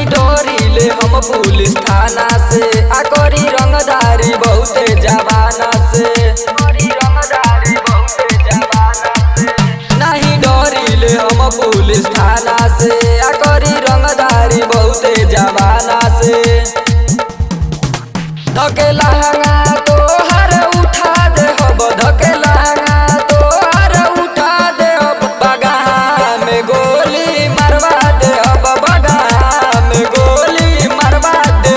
नहीं डोरीले हम पुलिस थाना से आकोरी रंगदारी बहुते जवाना से नहीं डोरीले हम पुलिस थाना से आकोरी रंगदारी बहुते जवाना से धके लहंगा तो हर उठा दे हब धके लहंगा तो हर उठा दे हब बगहा में गोली मरवा दे हब बगहा में गोली मरवा दे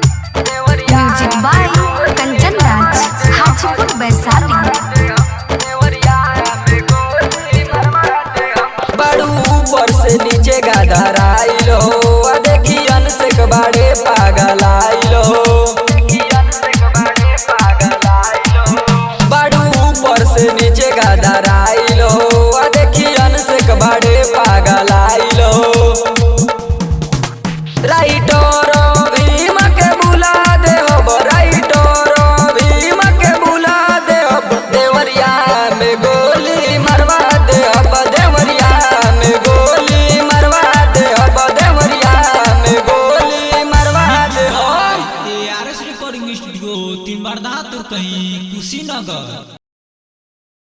म्यूजिक बाय कंचन राज हाजीपुर वैशाली। बड़ू ऊपर से नीचे गादर आइल हो देखियन से कबाड़े पागल आइल हो बड़ू ऊपर से नीचे गादर आइल हो देखियन से कबाड़े पागल आइल हो राइटर भीम के बुला दे हो राइटर भीम के बुला दे हो देवरिया में गोली मरवा दे अब देवरिया में गोली मरवा दे अब देवरिया में गोली मरवा दे हो। ARS रिकॉर्डिंग स्टूडियो तीन बार दातुर कहीं कुशीनगर।